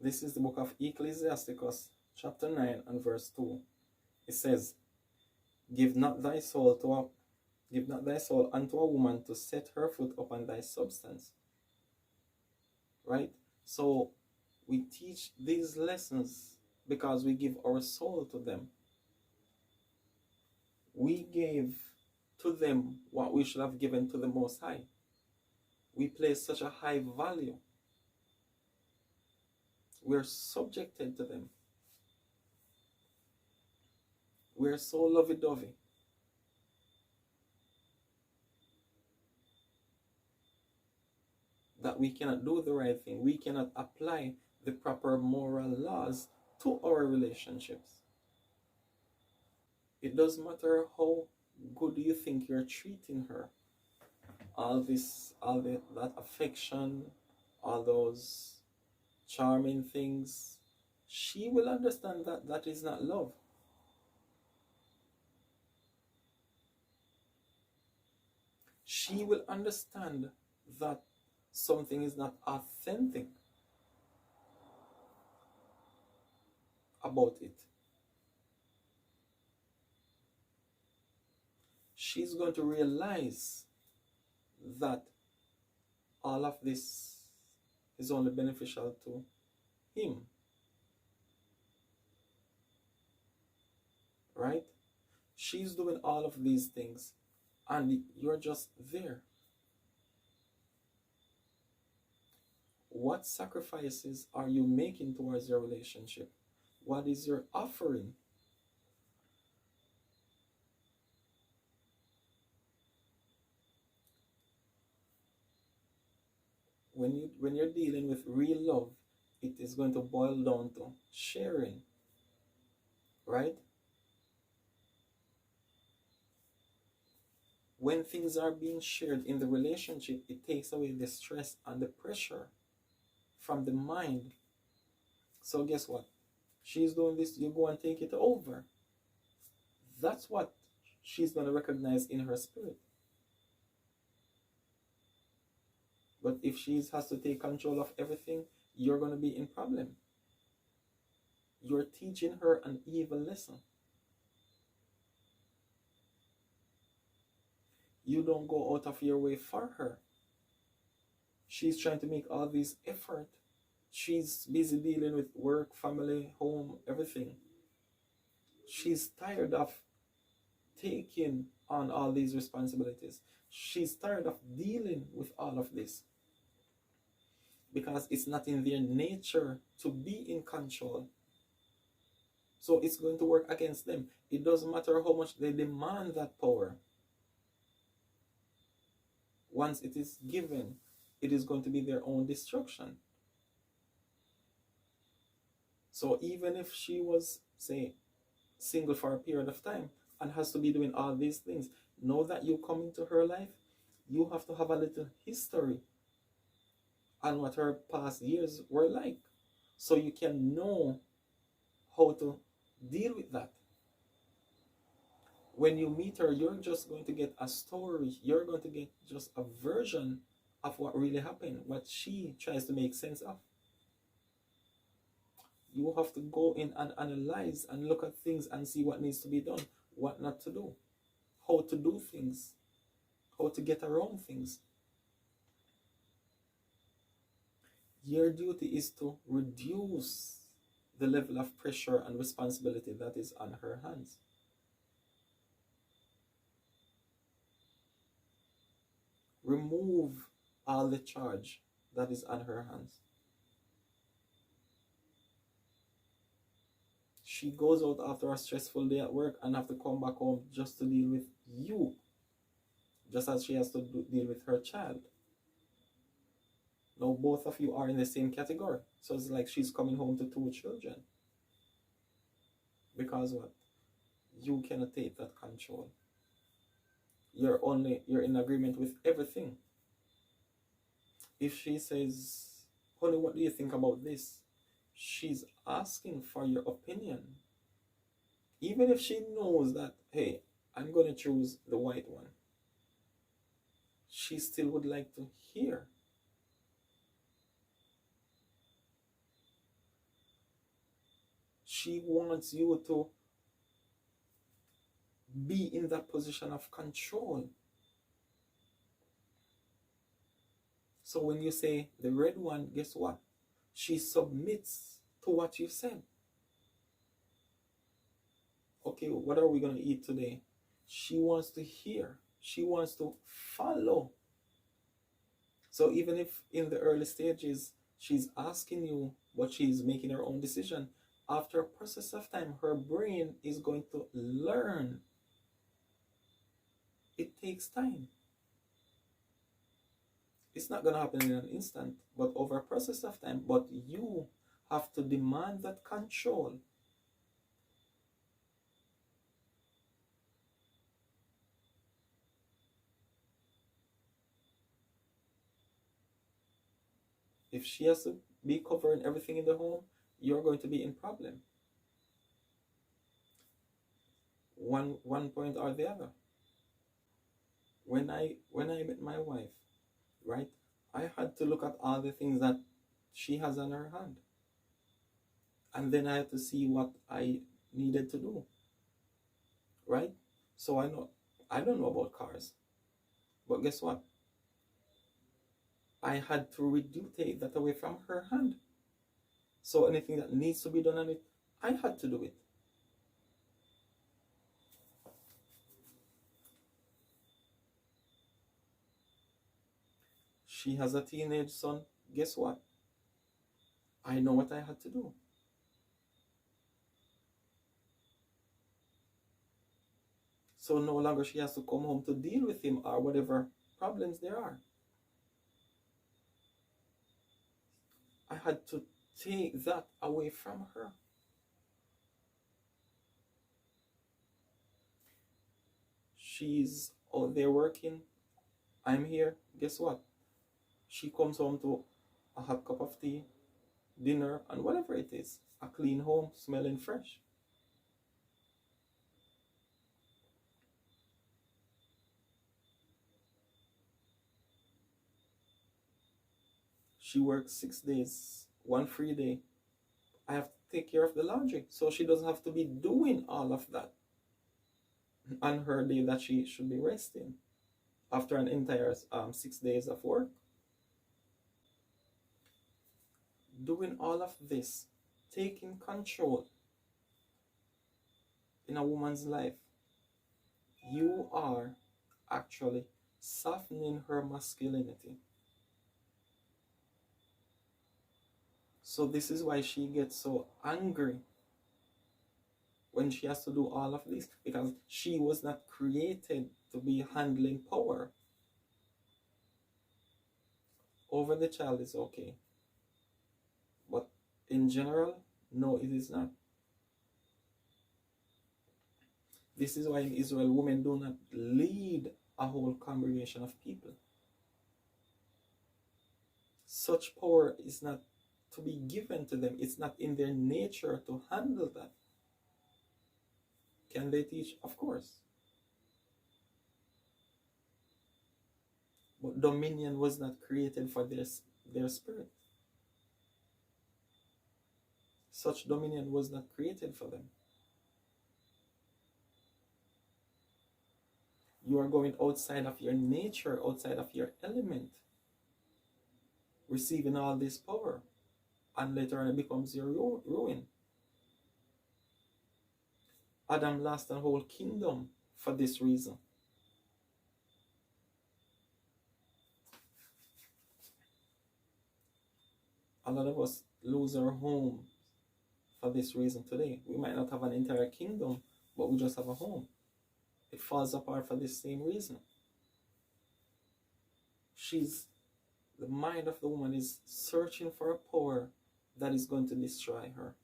This is the book of Ecclesiasticus, chapter 9 and verse 2. It says, Give not thy soul unto a woman to set her foot upon thy substance. Right? So we teach these lessons because we give our soul to them. We gave to them what we should have given to the Most High. We place such a high value. We're subjected to them. We're so lovey-dovey. That we cannot do the right thing. We cannot apply the proper moral laws to our relationships. It doesn't matter how good you think you're treating her. That affection, all those charming things, she will understand that that is not love. She will understand that something is not authentic about it. She's going to realize that all of this is only beneficial to him. Right? She's doing all of these things and you're just there. What sacrifices are you making towards your relationship? What is your offering? When you're dealing with real love, it is going to boil down to sharing. Right? When things are being shared in the relationship, it takes away the stress and the pressure from the mind. So guess what? She's doing this, you go and take it over. That's what she's going to recognize in her spirit. But if she has to take control of everything, you're going to be in problem. You're teaching her an evil lesson. You don't go out of your way for her. She's trying to make all this effort. She's busy dealing with work, family, home, everything. She's tired of taking on all these responsibilities. She's tired of dealing with all of this. Because it's not in their nature to be in control. So it's going to work against them. It doesn't matter how much they demand that power. Once it is given, it is going to be their own destruction. So even if she was, say, single for a period of time and has to be doing all these things, know that you come into her life, you have to have a little history on what her past years were like. So you can know how to deal with that. When you meet her, you're just going to get a story. You're going to get just a version of what really happened, what she tries to make sense of. You have to go in and analyze and look at things and see what needs to be done, what not to do, how to do things, how to get around things. Your duty is to reduce the level of pressure and responsibility that is on her hands. Remove all the charge that is on her hands. She goes out after a stressful day at work and have to come back home just to deal with you. Just as she has to deal with her child. Now both of you are in the same category. So it's like she's coming home to 2 children. Because what? You cannot take that control. You're in agreement with everything. If she says, honey, what do you think about this? She's asking for your opinion. Even if she knows that, hey, I'm going to choose the white one, she still would like to hear. She wants you to be in that position of control. So when you say the red one, guess what? She submits to what you said. Okay, what are we going to eat today? She wants to hear. She wants to follow. So even if in the early stages she's asking you, but she's making her own decision, after a process of time, her brain is going to learn. It takes time. It's not going to happen in an instant, but over a process of time. But you have to demand that control. If she has to be covering everything in the home, you're going to be in problem. One point or the other. When I met my wife, right, I had to look at all the things that she has on her hand. And then I had to see what I needed to do. Right? So I don't know about cars. But guess what? I had to take that away from her hand. So anything that needs to be done on it, I had to do it. She has a teenage son. Guess what? I know what I had to do. So no longer she has to come home to deal with him or whatever problems there are. I had to take that away from her. She's out there working. I'm here. Guess what? She comes home to a hot cup of tea, dinner, and whatever it is. A clean home, smelling fresh. She works 6 days, one free day. I have to take care of the laundry. So she doesn't have to be doing all of that on her day that she should be resting after an entire 6 days of work. Doing all of this, taking control in a woman's life, you are actually softening her masculinity. So this is why she gets so angry when she has to do all of this, because she was not created to be handling power. Over the child is okay, but in general, no, it is not. This is why in Israel, women do not lead a whole congregation of people. Such power is not to be given to them. It's not in their nature to handle that. Can they teach? Of course. But dominion was not created for their spirit. Such dominion was not created for them. You are going outside of your nature, outside of your element, receiving all this power, and later on it becomes your ruin. Adam lost a whole kingdom for this reason. A lot of us lose our home for this reason today. We might not have an entire kingdom, but we just have a home. It falls apart for this same reason. The mind of the woman is searching for a power that is going to destroy her.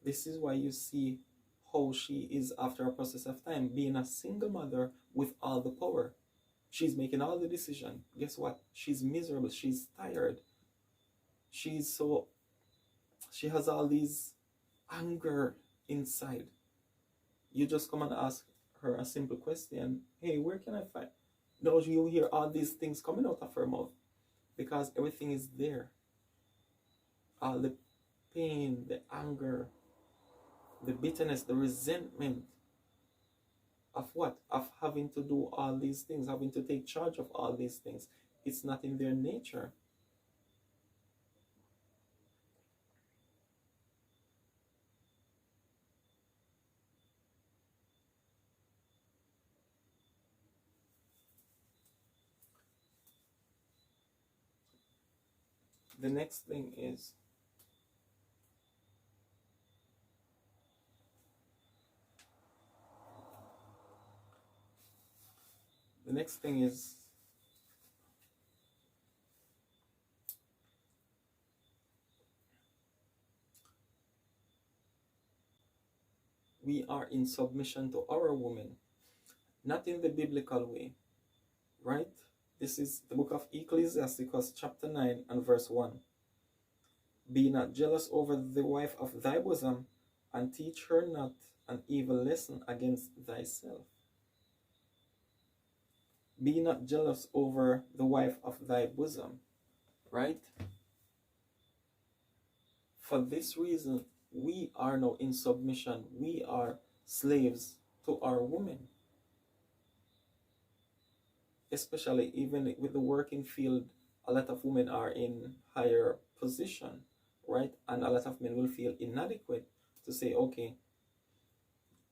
This is why you see how she is, after a process of time, being a single mother with all the power. She's making all the decision. Guess what? She's miserable. She's tired. She has all these anger inside. You just come and ask her a simple question. Hey, where can I find? Now you hear all these things coming out of her mouth because everything is there. All the pain, the anger, the bitterness, the resentment of what? Of having to do all these things, having to take charge of all these things. It's not in their nature. The next thing is the next thing is we are in submission to our woman, not in the biblical way, right? This is the book of Ecclesiasticus, chapter 9 and verse 1. Be not jealous over the wife of thy bosom, and teach her not an evil lesson against thyself. Be not jealous over the wife of thy bosom, right? For this reason, we are now in submission. We are slaves to our women. Especially even with the working field, a lot of women are in higher position, right? And a lot of men will feel inadequate to say, okay,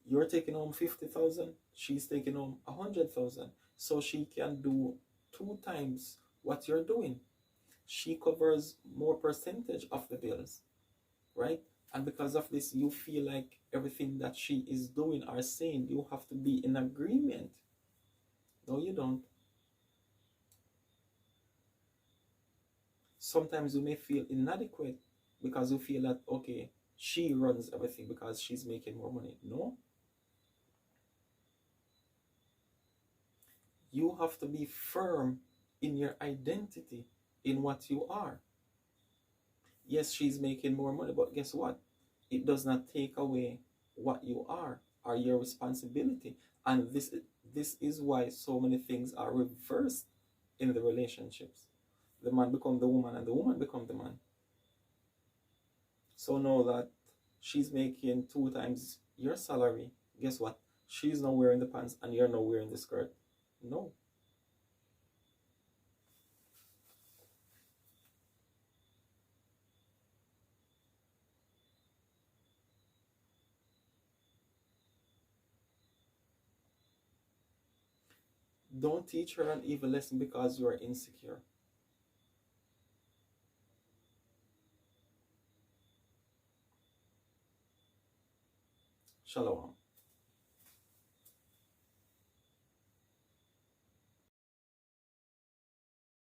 you're taking home 50,000, she's taking home 100,000, so she can do 2 times what you're doing. She covers more percentage of the bills, right? And because of this, you feel like everything that she is doing or saying, you have to be in agreement. No, you don't. Sometimes you may feel inadequate because you feel that, okay, she runs everything because she's making more money. No. You have to be firm in your identity, in what you are. Yes, she's making more money, but guess what? It does not take away what you are or your responsibility. And this is why so many things are reversed in the relationships. The man become the woman and the woman become the man. So know that she's making 2 times your salary. Guess what? She's not wearing the pants and you're not wearing the skirt. No. Don't teach her an evil lesson because you are insecure. Shalom.